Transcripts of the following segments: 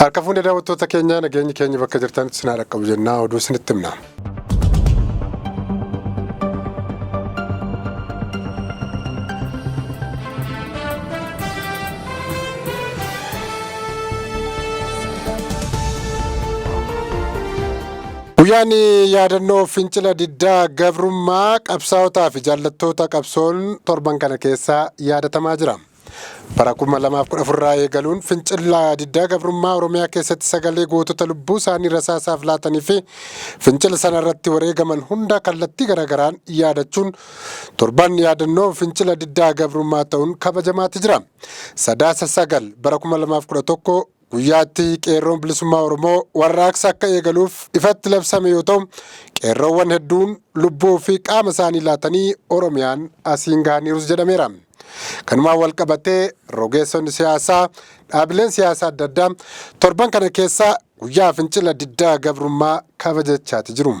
Harka fuunee daawwattoota keenyaa nageenyi keenya bakka jirtanitti sinaa dhaqqabu jennaa oduu isinitti himna. Guyyaan yaadannoo fincila diddaa gabrummaa qabsaa'otaa fi jaallattoota qabsoon torban kana keessa yaadatamaa jira. Bara 2014 eegaluun fincila diddaa gabrummaa Oromiyaa keessatti sagalee gootota lubbuu isaanii rasaasaaf laatanii fi fincila sana irratti wareegaman hunda kallattii garaagaraan yaadachuun torban yaadannoo fincila diddaa gabrummaa ta'uun kabajamaatti jira. Sadaasa 9 bara 2011 guyyaatti qeerroon bilisummaa Oromoo warraaqsa akka eegaluuf ifatti labsame yoo ta'u, qeerroowwan hedduun lubbuu fi qaama isaanii laatanii Oromiyaan asiin gahaniirus jedhameera. Kanumaan wal qabatee rogeessonni siyaasaa dhaabileen siyaasaa adda addaa torban kana keessa guyyaa fincila diddaa gabrummaa kabajachaati jiru.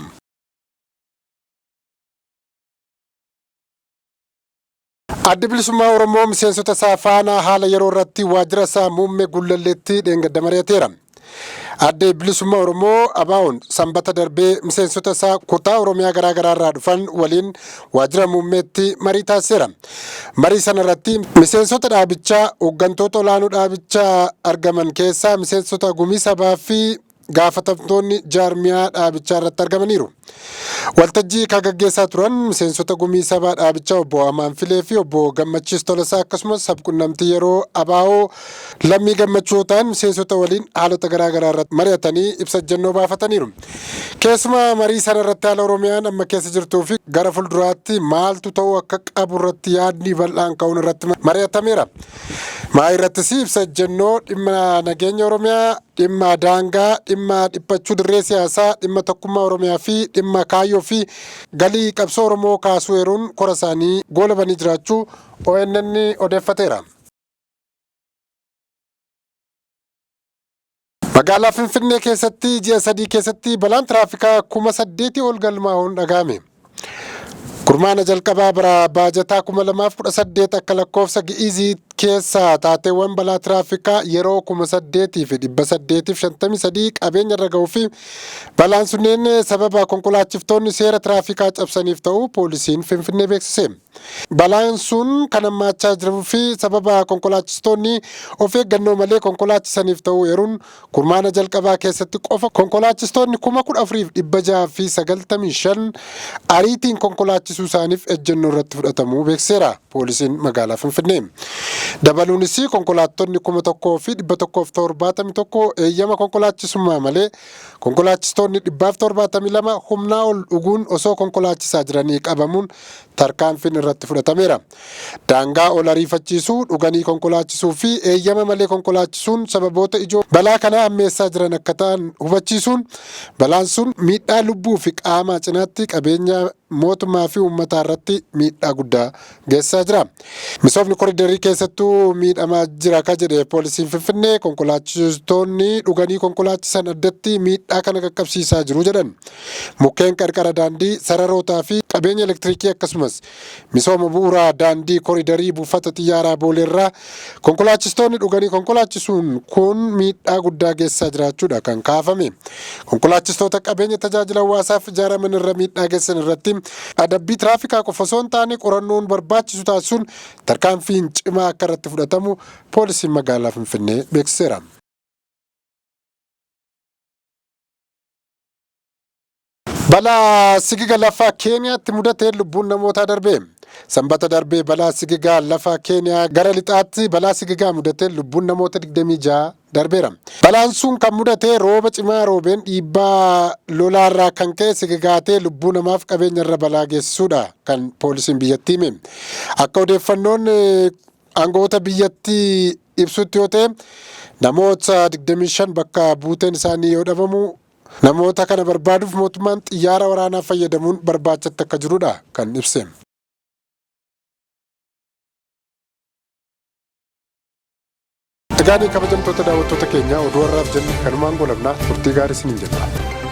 Addi bilisummaa Oromoo miseensota isaa faana haala yeroo irratti waajjira isaa muummee Gullalleetti dheengadda mari'ateera. Addi bilisummaa Oromoo ABO'n sanbata darbee miseensota isaa kutaa Oromiyaa garaagaraa irraa dhufan waliin waajjira muummeetti marii taasiseera. Marii sana irratti miseensota dhaabichaa hooggantoota olaanoo dhaabichaa argaman keessaa miseensota gumii sabaa fi gaafatamtoonni jaarmiyaa dhaabichaa irratti argamaniiru. Waltajjii kan gaggeessaa turan miseensota gumii sabaa dhaabichaa obbo Amaanfilee fi obbo Gammachiis Tolasaa akkasumas sabquunnamtii yeroo ABO Lammii Gammachuu ta'an miseensota waliin haalota garaagaraa irratti mari'atanii ibsa ejjennoo baafataniiru. Keessumaa marii sana irratti haala Oromiyaan amma keessa jirtuu fi gara fuulduraatti maaltu ta'uu akka qabu irratti yaadni bal'aan ka'uun irratti mari'atameera. Maayii irrattis ibsa ejjennoo dhimma nageenya Oromiyaa, dhimma daangaa, dhimma dhiphachuu dirree siyaasaa, dhimma tokkummaa Oromiyaa fi dhimma kaayyoo fi galii qabsoo Oromoo kaasuu eeruun kora isaanii goolabanii jiraachuu ONN odeeffateera. Magaalaa Finfinnee keessatti ji'a 3 keessatti balaan tiraafikaa 8,000 ol galmaa'uun dhaga'ame. Kurmaana jalqabaa bara baajataa 2018 akka lakkoofsa Gi'izii keessa taateewwan balaa tiraafikaa yeroo 8,853 qabeenya irra ga'uu fi balaan sunneen sababa konkolaachiftonni seera tiraafikaa cabsaniif ta'uu poolisiin Finfinnee beeksise. Balaan sun kan hammaachaa jiruu fi sababa konkolaachistoonni of eeggannoo malee konkolaachisaniif ta'uu eeruun kurmaana jalqabaa keessatti qofa konkolaachistoonni 14,695 ariitiin konkolaachisuu isaaniif ejjennoo irratti fudhatamuu beekseera poolisiin magaalaa Finfinnee. Dabaluunis konkolaattonni 1,171 eeyyama konkolaachisummaa malee konkolaachistoonni 172 humnaa ol dhuguun osoo konkolaachisaa jiranii qabamuun tarkaanfiin irratti fudhatameera. Daangaa ol ariifachiisuu, dhuganii konkolaachisuu fi eeyyama malee konkolaachisuun sababoota ijoo balaa kana hammeessaa jiran akka ta'an hubachiisuun balaan sun miidhaa lubbuu fi qaamaa cinaatti qabeenya mootummaa fi uummataa irratti miidhaa guddaa geessisaa jira. Misoomni koriidarii keessattuu miidhamaa jira akka jedhe poolisiin Finfinnee konkolaachistoonni dhuganii konkolaachisan addatti miidhaa kana qaqqabsiisaa jiru jedhan. Mukkeen qarqara daandii, sararootaa fi qabeenya elektiriikii akkasumas misooma bu'uuraa daandii koriidarii buufata xiyyaaraa Booleerraa konkolaachistoonni dhuganii konkolaachisuun kun miidhaa guddaa geessisaa jiraachuudha kan kaafame. Konkolaachistoota qabeenya tajaajila hawaasaaf ijaaraman irra miidhaa geessan irratti adabbii tiraafikaa qofa osoo hin taane qorannoon barbaachisu taasisuun tarkaanfiin cimaa akka irratti fudhatamu poolisiin magaalaa Finfinnee beeksiseera. Balaa sigiga lafaa Keeniyaatti mudatee lubbuun namootaa darbe. Sanbata darbee balaa sigigaa lafaa Keeniyaa gara lixaatti balaa sigigaa mudatee lubbuun namoota 26 darbeera. Balaan sun kan mudatee rooba cimaa roobeen dhiibbaa lolaarraa kan ka'e sigigaatee lubbuu namaaf qabeenya irra balaa geessisuudha kan poolisiin biyyattii hime. Akka odeeffannoon aangawoota biyyattii ibsutti yoo ta'e namoota 25 bakka buuteen isaanii yoo dhabamu namoota kana barbaaduuf mootummaan xiyyaara waraanaa fayyadamuun barbaachatti akka jirudha kan ibse. Egaan kabajamtoota daawwattoota keenyaa oduu har'aaf jenne kanumaan goolabnaa turtii gaarii isiniin jenna.